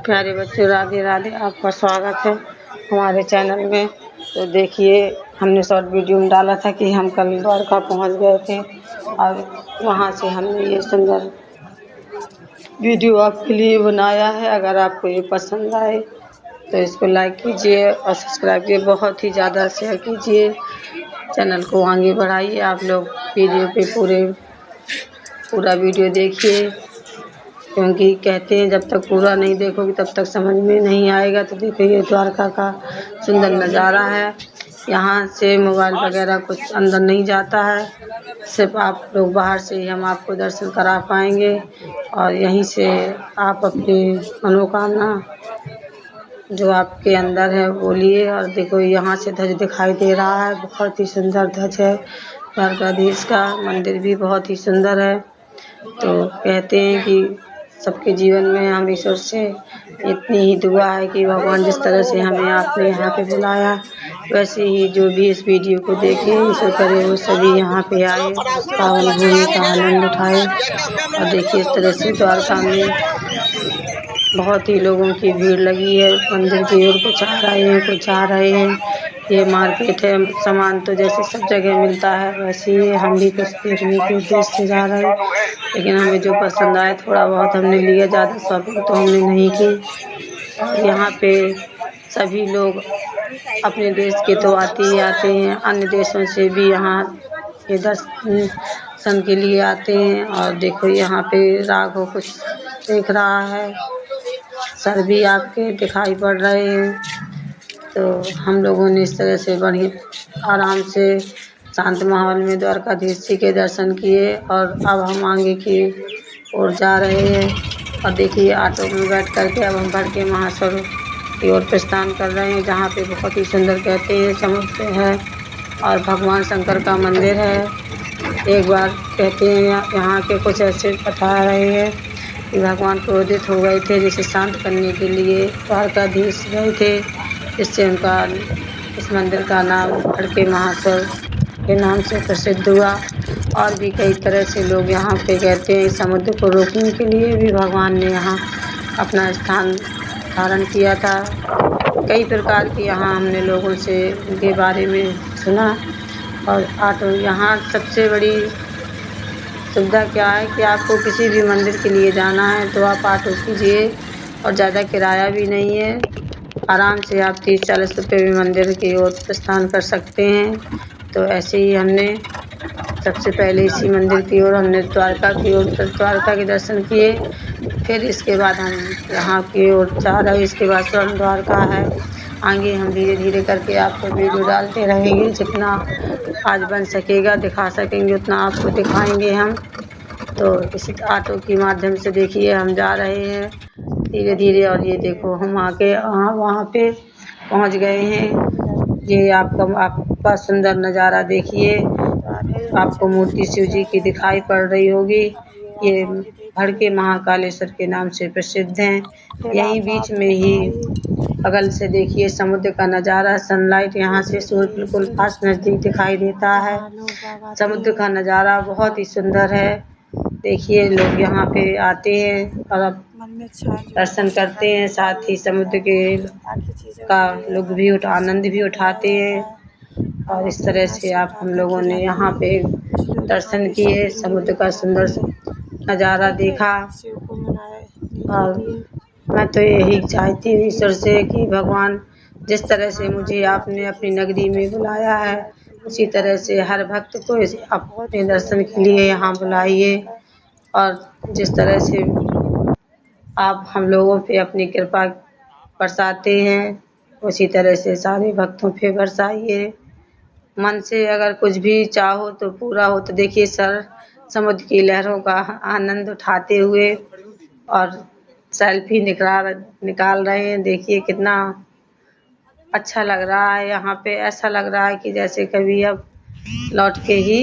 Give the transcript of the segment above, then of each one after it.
प्यारे बच्चों, राधे राधे। आपका स्वागत है हमारे चैनल में। तो देखिए, हमने शॉर्ट वीडियो में डाला था कि हम कल द्वारका पहुंच गए थे और वहां से हमने ये सुंदर वीडियो आपके लिए बनाया है। अगर आपको ये पसंद आए तो इसको लाइक कीजिए और सब्सक्राइब कीजिए, बहुत ही ज़्यादा शेयर कीजिए, चैनल को आगे बढ़ाइए। आप लोग वीडियो पे पूरा वीडियो देखिए, क्योंकि कहते हैं जब तक पूरा नहीं देखोगे तब तक समझ में नहीं आएगा। तो देखो, ये द्वारका का सुंदर नज़ारा है। यहाँ से मोबाइल वगैरह कुछ अंदर नहीं जाता है, सिर्फ आप लोग बाहर से ही हम आपको दर्शन करा पाएंगे और यहीं से आप अपनी मनोकामना जो आपके अंदर है वो लिए। और देखो, यहाँ से ध्वज दिखाई दे रहा है, बहुत ही सुंदर ध्वज है। द्वारकाधीश का मंदिर भी बहुत ही सुंदर है। तो कहते हैं कि सबके जीवन में हम ईश्वर से इतनी ही दुआ है कि भगवान जिस तरह से हमें आपने यहाँ पे बुलाया, वैसे ही जो भी इस वीडियो को देखे, ईश्वर करे वो सभी यहाँ पे आए, पावन भूमि का आनंद उठाए। और देखिए, इस तरह से द्वारका में बहुत ही लोगों की भीड़ लगी है मंदिर की ओर। कुछ आ रहे हैं, कुछ आ रहे हैं। ये मार्केट है, सामान तो जैसे सब जगह मिलता है वैसे ही हम भी कुछ देखने के उद्देश्य से जा रहे हैं, लेकिन हमें जो पसंद आए थोड़ा बहुत हमने लिया, ज़्यादा शॉपिंग तो हमने नहीं की। और यहाँ पे सभी लोग अपने देश के तो आते ही आते हैं, अन्य देशों से भी यहाँ के दर्शन के लिए आते हैं। और देखो, यहाँ पे राघव कुछ देख रहा है, सर भी आपके दिखाई पड़ रहे हैं। तो हम लोगों ने इस तरह से बढ़िया आराम से शांत माहौल में द्वारकाधीश जी के दर्शन किए और अब हम आगे की ओर जा रहे हैं। और देखिए, ऑटो में बैठ करके अब हम भड़के महास्वर की ओर प्रस्थान कर रहे हैं, जहाँ पे बहुत ही सुंदर कहते हैं समुद्र है और भगवान शंकर का मंदिर है। एक बार कहते हैं यहाँ के कुछ ऐसे बता रहे हैं कि भगवान क्रोधित हो गए थे, जिसे शांत करने के लिए द्वारकाधीश गए थे, जिससे उनका इस मंदिर का नाम भड़के महास्वर के नाम से प्रसिद्ध हुआ। और भी कई तरह से लोग यहाँ पे कहते हैं समुद्र को रोकने के लिए भी भगवान ने यहाँ अपना स्थान धारण किया था। कई प्रकार के यहाँ हमने लोगों से उनके बारे में सुना। और ऑटो यहाँ सबसे बड़ी सुविधा क्या है कि आपको किसी भी मंदिर के लिए जाना है तो आप ऑटो कीजिए, और ज़्यादा किराया भी नहीं है। आराम से आप 30-40 रुपये में मंदिर की ओर प्रस्थान कर सकते हैं। तो ऐसे ही हमने सबसे पहले इसी मंदिर की ओर हमने द्वारका की ओर द्वारका के दर्शन किए, फिर इसके बाद हम यहाँ की ओर जा रहे हैं। इसके बाद स्वर्ण द्वारका है। आगे हम धीरे धीरे करके आपको वीडियो डालते रहेंगे, जितना आज बन सकेगा दिखा सकेंगे उतना आपको दिखाएंगे हम। तो इसी ऑटो के माध्यम से देखिए हम जा रहे हैं धीरे धीरे। और ये देखो, हम आके वहाँ पे पहुँच गए हैं। ये आपका सुंदर नज़ारा देखिए, आपको मूर्ति शिव जी की दिखाई पड़ रही होगी। ये भड़के महाकालेश्वर के नाम से प्रसिद्ध हैं। यहीं बीच में ही बगल से देखिए समुद्र का नज़ारा, सनलाइट यहाँ से सूरज बिल्कुल पास नज़दीक दिखाई देता है। समुद्र का नज़ारा बहुत ही सुंदर है। देखिए, लोग यहाँ पे आते हैं और अब दर्शन करते हैं, साथ ही समुद्र के का लुत्फ़ भी आनंद भी उठाते हैं। और इस तरह से आप हम लोगों ने यहाँ पे दर्शन किए, समुद्र का सुंदर नज़ारा देखा। और मैं तो यही चाहती हूँ ईश्वर से कि भगवान जिस तरह से मुझे आपने अपनी नगरी में बुलाया है, उसी तरह से हर भक्त को अपने दर्शन के लिए यहाँ बुलाइए। और जिस तरह से आप हम लोगों पे अपनी कृपा बरसाते हैं, उसी तरह से सारे भक्तों पे बरसाइए। मन से अगर कुछ भी चाहो तो पूरा हो। तो देखिए, सर समुद्र की लहरों का आनंद उठाते हुए और सेल्फी निकाल रहे हैं। देखिए, कितना अच्छा लग रहा है। यहाँ पे ऐसा लग रहा है कि जैसे कभी अब लौट के ही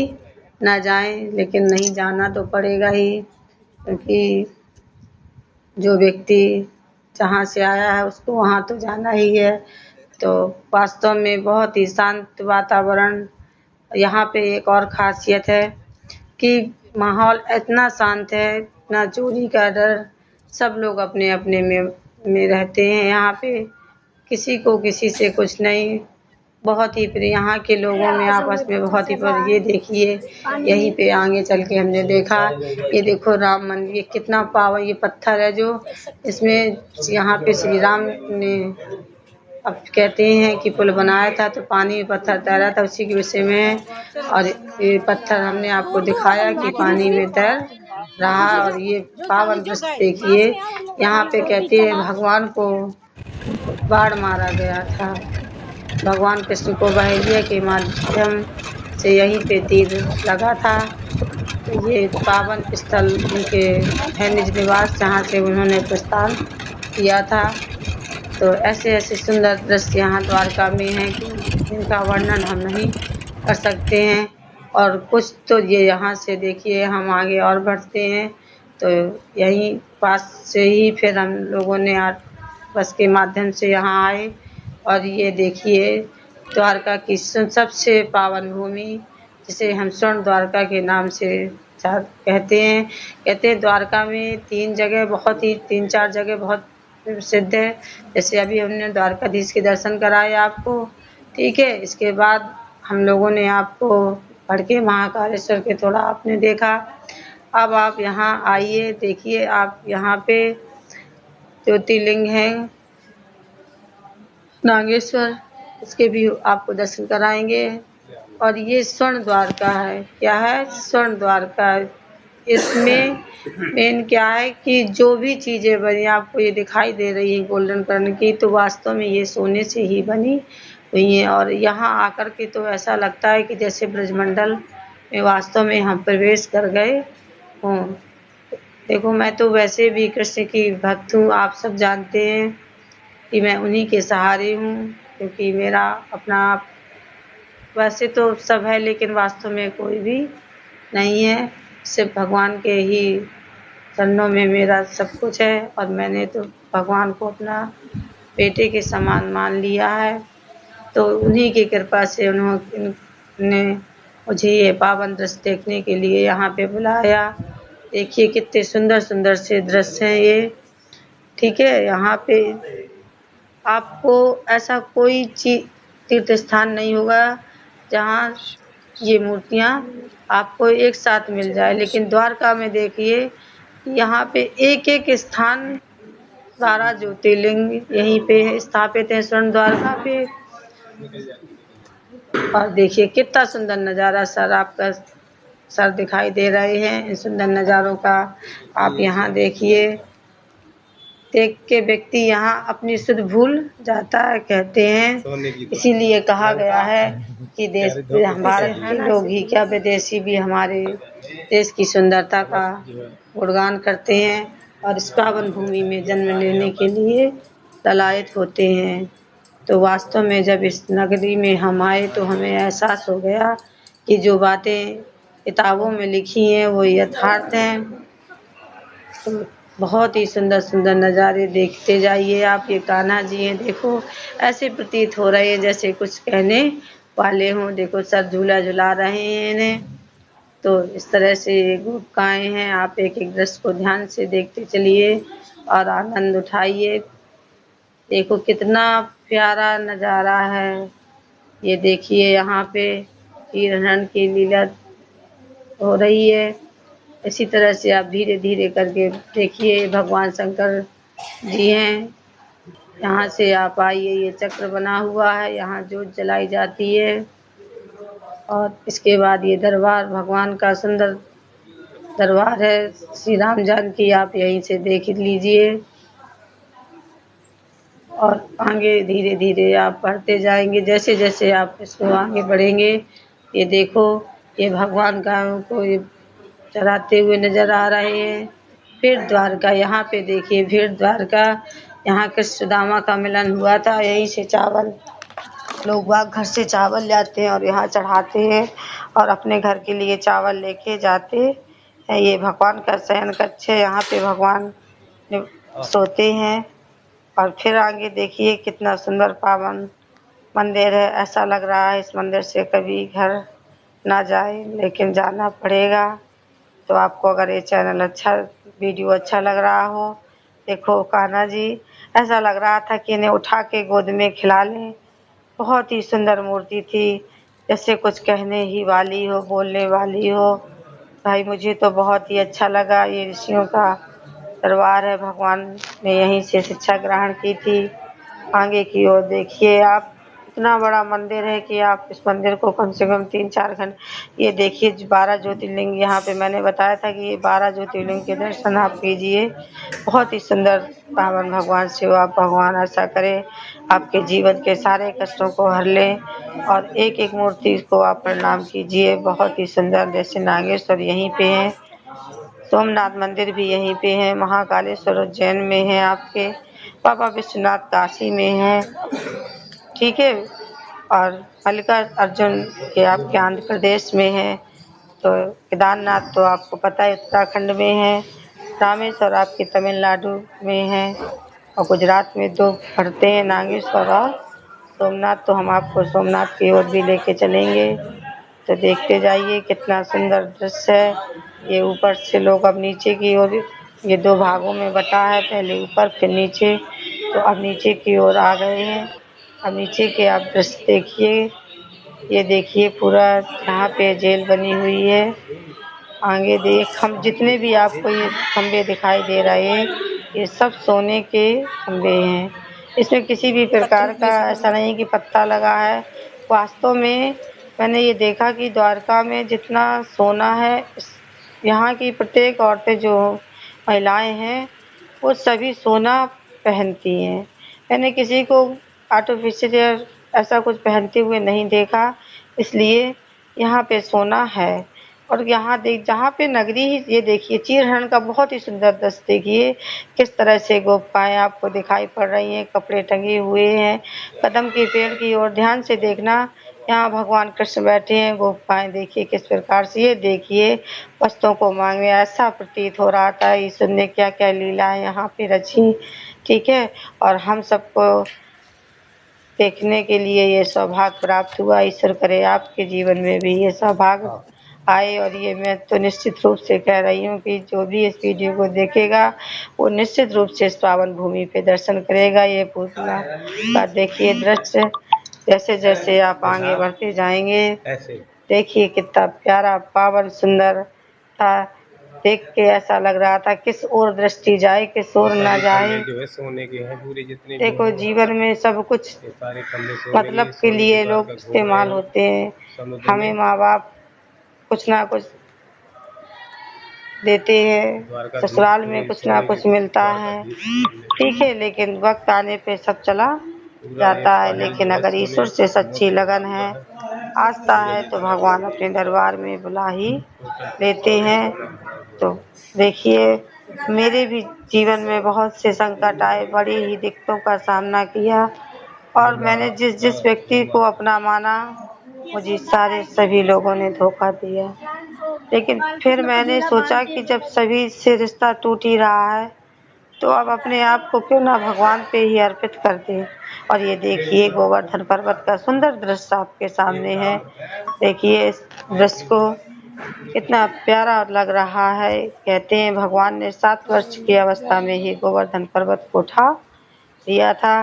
ना जाएं, लेकिन नहीं, जाना तो पड़ेगा ही, क्योंकि जो व्यक्ति जहाँ से आया है उसको वहाँ तो जाना ही है। तो वास्तव में बहुत ही शांत वातावरण। यहाँ पे एक और ख़ासियत है कि माहौल इतना शांत है, ना चोरी का डर, सब लोग अपने अपने में में रहते हैं। यहाँ पे किसी को किसी से कुछ नहीं, बहुत ही प्रिय यहाँ के लोगों में आपस में बहुत ही प्रिय। ये देखिए यहीं पे आगे चल के हमने देखा, ये देखो राम मंदिर, ये कितना पावन, ये पत्थर है जो इसमें यहाँ पे श्री राम ने, अब कहते हैं कि पुल बनाया था तो पानी में पत्थर तैरा था, उसी के विषय में है। और ये पत्थर हमने आपको दिखाया कि पानी में तैर रहा। और ये पावन दृश्य देखिए, यहाँ पे कहते हैं भगवान को बाढ़ मारा गया था, भगवान कृष्ण को बहेलिया के माध्यम से यहीं पे तीर लगा था। तो ये पावन स्थल उनके है निज निवास, जहाँ से उन्होंने प्रस्थान किया था। तो ऐसे ऐसे सुंदर दृश्य यहाँ द्वारका में हैं कि जिनका वर्णन हम नहीं कर सकते हैं। और कुछ तो ये यहाँ से देखिए, हम आगे और बढ़ते हैं तो यहीं पास से ही फिर हम लोगों ने बस के माध्यम से यहाँ आए। और ये देखिए द्वारका की सबसे पावन भूमि, जिसे हम स्वर्ण द्वारका के नाम से कहते हैं। कहते हैं द्वारका में तीन चार जगह बहुत प्रसिद्ध है। जैसे अभी हमने द्वारकाधीश के दर्शन कराए आपको, ठीक है। इसके बाद हम लोगों ने आपको पढ़ के महाकालेश्वर के थोड़ा आपने देखा। अब आप यहाँ आइए, देखिए आप यहाँ पे ज्योतिर्लिंग है नागेश्वर, इसके भी आपको दर्शन कराएंगे। और ये स्वर्ण द्वारका है, क्या है, स्वर्ण द्वारका। इसमें मेन क्या है कि जो भी चीज़ें बनी आपको ये दिखाई दे रही है गोल्डन कलर की, तो वास्तव में ये सोने से ही बनी हुई है। और यहाँ आकर के तो ऐसा लगता है कि जैसे ब्रजमंडल में वास्तव में हम प्रवेश कर गए हों। देखो मैं तो वैसे भी कृष्ण की भक्त हूँ, आप सब जानते हैं कि मैं उन्हीं के सहारे हूँ, क्योंकि मेरा अपना वैसे तो सब है लेकिन वास्तव में कोई भी नहीं है, सिर्फ भगवान के ही चरणों में मेरा सब कुछ है। और मैंने तो भगवान को अपना बेटे के समान मान लिया है। तो उन्हीं की कृपा से उन्होंने मुझे ये पावन दृश्य देखने के लिए यहाँ पे बुलाया। देखिए कितने सुंदर सुंदर से दृश्य हैं ये, ठीक है। यहाँ पे आपको ऐसा कोई तीर्थ स्थान नहीं होगा जहाँ ये मूर्तियाँ आपको एक साथ मिल जाए, लेकिन द्वारका में देखिए यहाँ पे एक एक स्थान 12 ज्योतिर्लिंग यहीं पे स्थापित है स्वर्ण द्वारका पे। और देखिए कितना सुंदर नज़ारा, सर आपका सर दिखाई दे रहे हैं इन सुंदर नज़ारों का। आप यहाँ देखिए, देख के व्यक्ति यहाँ अपनी सुध भूल जाता है, कहते हैं। इसीलिए कहा गया है कि देश भारत के लोग ही क्या विदेशी भी हमारे देश की सुंदरता का गुणगान करते हैं और इस पावन भूमि में जन्म लेने के लिए ललायत होते हैं। तो वास्तव में जब इस नगरी में हम आए तो हमें एहसास हो गया कि जो बातें किताबों में लिखी हैं वो यथार्थ हैं। तो बहुत ही सुंदर सुंदर नज़ारे देखते जाइए आप। ये कान्हा जी हैं, देखो ऐसे प्रतीत हो रहे हैं जैसे कुछ कहने वाले हों। देखो सर झूला झुला रहे हैं इन्हें। तो इस तरह से ये गोपिकाएँ हैं। आप एक एक दृश्य को ध्यान से देखते चलिए और आनंद उठाइए। देखो कितना प्यारा नज़ारा है। ये देखिए यहाँ पे हिरण की लीला हो रही है। इसी तरह से आप धीरे धीरे करके देखिए, भगवान शंकर जी हैं। यहाँ से आप आइए, ये चक्र बना हुआ है, यहाँ जोत जलाई जाती है। और इसके बाद ये दरबार भगवान का सुंदर दरबार है श्री राम जानकी, आप यहीं से देख लीजिए। और आगे धीरे धीरे आप बढ़ते जाएंगे, जैसे जैसे आप इसको आगे बढ़ेंगे। ये देखो ये भगवान गायों को ये चराते हुए नजर आ रहे हैं। फिर द्वारका, यहाँ पे देखिए फिर द्वारका, यहाँ कृष्ण सुदामा का मिलन हुआ था। यहीं से चावल लोग बाग घर से चावल लाते हैं और यहाँ चढ़ाते हैं और अपने घर के लिए चावल लेके जाते हैं। ये भगवान का शयन कक्ष है, यहाँ पे भगवान सोते हैं। और फिर आगे देखिए कितना सुंदर पावन मंदिर है। ऐसा लग रहा है इस मंदिर से कभी घर ना जाए, लेकिन जाना पड़ेगा। तो आपको अगर ये चैनल वीडियो अच्छा लग रहा हो देखो कान्हा जी, ऐसा लग रहा था कि इन्हें उठा के गोद में खिला लें। बहुत ही सुंदर मूर्ति थी, जैसे कुछ कहने ही वाली हो, बोलने वाली हो। भाई मुझे तो बहुत ही अच्छा लगा। ये ऋषियों का दरबार है, भगवान ने यहीं से शिक्षा ग्रहण की थी। आगे की ओर देखिए आप, इतना बड़ा मंदिर है कि आप इस मंदिर को कम से कम 3-4 घंटे, ये देखिए 12 ज्योतिर्लिंग यहाँ पे मैंने बताया था कि ये 12 ज्योतिर्लिंग के दर्शन आप कीजिए। बहुत ही सुंदर पावन भगवान शिव, आप भगवान ऐसा करे आपके जीवन के सारे कष्टों को हर लें और एक एक मूर्ति को आप प्रणाम कीजिए। बहुत ही सुंदर, जैसे नागेश्वर यहीं पे है, सोमनाथ मंदिर भी यहीं पे है, महाकालेश्वर उज्जैन में है, आपके बाबा विश्वनाथ काशी में है, ठीक है। और मल्लिकार्जुन के आपके आंध्र प्रदेश में है। तो केदारनाथ तो आपको पता है उत्तराखंड में है। रामेश्वर आपके तमिलनाडु में है और गुजरात में तो पड़ते हैं नागेश्वर और सोमनाथ। तो हम आपको सोमनाथ की ओर भी लेके चलेंगे। तो देखते जाइए कितना सुंदर दृश्य है। ये ऊपर से लोग अब नीचे की ओर, ये 2 भागों में बटा है, पहले ऊपर फिर नीचे। तो अब नीचे की ओर आ गए हैं। अब नीचे के आप दृश्य देखिए। ये देखिए पूरा यहाँ पे जेल बनी हुई है। आगे देख, हम जितने भी आपको ये खंबे दिखाई दे रहे हैं, ये सब सोने के खंबे हैं। इसमें किसी भी प्रकार का ऐसा नहीं कि पत्ता लगा है। वास्तव में मैंने ये देखा कि द्वारका में जितना सोना है, यहाँ की प्रत्येक औरतें जो महिलाएं हैं वो सभी सोना पहनती हैं। मैंने किसी को आर्टिफिशियल ऐसा कुछ पहनते हुए नहीं देखा, इसलिए यहाँ पे सोना है। और यहाँ देख, जहाँ पे नगरी ही, ये देखिए चीरहरण का बहुत ही सुंदर दृश्य देखिए, किस तरह से गोपिकाएं आपको दिखाई पड़ रही हैं, कपड़े टंगे हुए हैं। कदम के पेड़ की ओर ध्यान से देखना, यहाँ भगवान कृष्ण बैठे हैं, गोपिकाएं देखिए किस प्रकार से, ये देखिए वस्त्रों को मांगे। ऐसा प्रतीत हो रहा था ईश्वर ने क्या क्या लीलाएं यहाँ पे रची, ठीक है। और हम सबको देखने के लिए ये सौभाग्य प्राप्त हुआ। ईश्वर करे आपके जीवन में भी ये सौभाग्य आए। और ये मैं तो निश्चित रूप से कह रही हूँ कि जो भी इस वीडियो को देखेगा वो निश्चित रूप से इस पावन भूमि पे दर्शन करेगा। ये पूतना का देखिए दृश्य, जैसे जैसे आप आगे बढ़ते जाएंगे देखिए कितना प्यारा पावन सुंदर था। देख के ऐसा लग रहा था किस ओर दृष्टि जाए, किस ओर ना जाए। जो है सोने के हैं पूरे जितने देखो जीवन में सब कुछ सारे कमरे मतलब के लिए लोग इस्तेमाल होते हैं। हमें माँ बाप कुछ ना कुछ देते हैं, ससुराल में कुछ ना कुछ मिलता है, ठीक है। लेकिन वक्त आने पे सब चला जाता है। लेकिन अगर ईश्वर से सच्ची लगन है, आस्था है, तो भगवान अपने दरबार में बुला ही लेते हैं। तो देखिए मेरे भी जीवन में बहुत से संकट आए, बड़ी ही दिक्कतों का सामना किया और मैंने जिस जिस व्यक्ति को अपना माना, मुझे सारे सभी लोगों ने धोखा दिया। लेकिन फिर मैंने सोचा कि जब सभी से रिश्ता टूट ही रहा है तो अब अपने आप को क्यों ना भगवान पे ही अर्पित कर दें। और ये देखिए गोवर्धन पर्वत का सुंदर दृश्य आपके सामने है। देखिए इस दृश्य को, कितना प्यारा लग रहा है। कहते हैं भगवान ने 7 वर्ष की अवस्था में ही गोवर्धन पर्वत को उठा दिया था।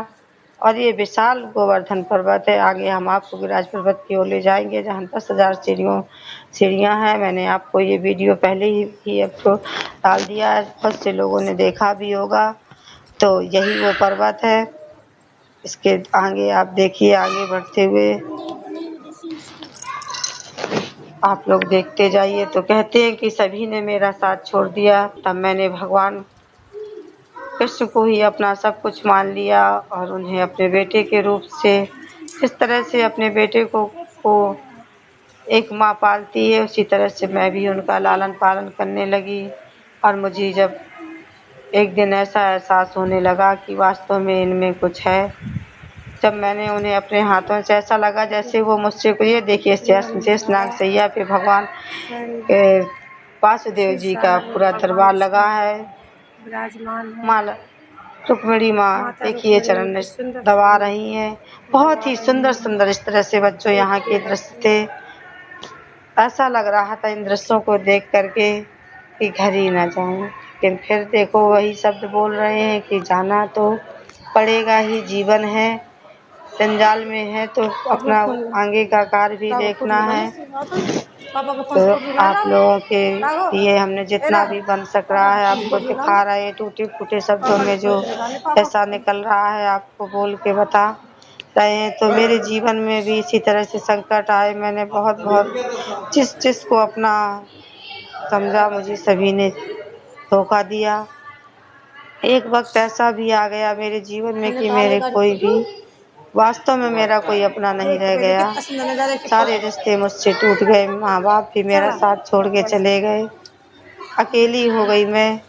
और ये विशाल गोवर्धन पर्वत है। आगे हम आपको गिरिराज पर्वत की ओर ले जाएंगे जहाँ 10,000 सीढ़ियाँ हैं। मैंने आपको ये वीडियो पहले ही आपको डाल दिया है, बहुत से लोगों ने देखा भी होगा। तो यही वो पर्वत है। इसके आगे आप देखिए, आगे बढ़ते हुए आप लोग देखते जाइए। तो कहते हैं कि सभी ने मेरा साथ छोड़ दिया, तब मैंने भगवान कृष्ण को ही अपना सब कुछ मान लिया और उन्हें अपने बेटे के रूप से, जिस तरह से अपने बेटे को एक माँ पालती है, उसी तरह से मैं भी उनका लालन पालन करने लगी। और मुझे जब एक दिन ऐसा एहसास होने लगा कि वास्तव में इनमें कुछ है, जब मैंने उन्हें अपने हाथों से, ऐसा लगा जैसे वो मुझसे को, ये देखिए शेषनाग सैया पे भगवान वासुदेव जी का पूरा दरबार लगा है। माला रुक्मिणी माँ देखिए चरण दबा रही हैं। बहुत ही सुंदर सुंदर इस तरह से बच्चों यहाँ के दृश्य थे। ऐसा लग रहा था इन दृश्यों को देख करके कि घर ही न जाऊं, लेकिन फिर देखो वही शब्द बोल रहे हैं कि जाना तो पड़ेगा ही, जीवन है, जंजाल में है तो अपना आगे का कार्य भी देखना है। तो आप लोगों के लिए हमने जितना भी बन सक रहा है आपको दिखा रहे, टूटे फूटे शब्दों में जो ऐसा निकल रहा है आपको बोल के बता रहे हैं। तो मेरे जीवन में भी इसी तरह से संकट आए, मैंने बहुत बहुत जिस को अपना समझा मुझे सभी ने धोखा दिया। एक वक्त ऐसा भी आ गया मेरे जीवन में कि मेरे कोई भी वास्तव में मेरा कोई अपना नहीं रह गया, सारे रिश्ते मुझसे टूट गए, माँ बाप भी मेरा साथ छोड़ के चले गए, अकेली हो गई मैं।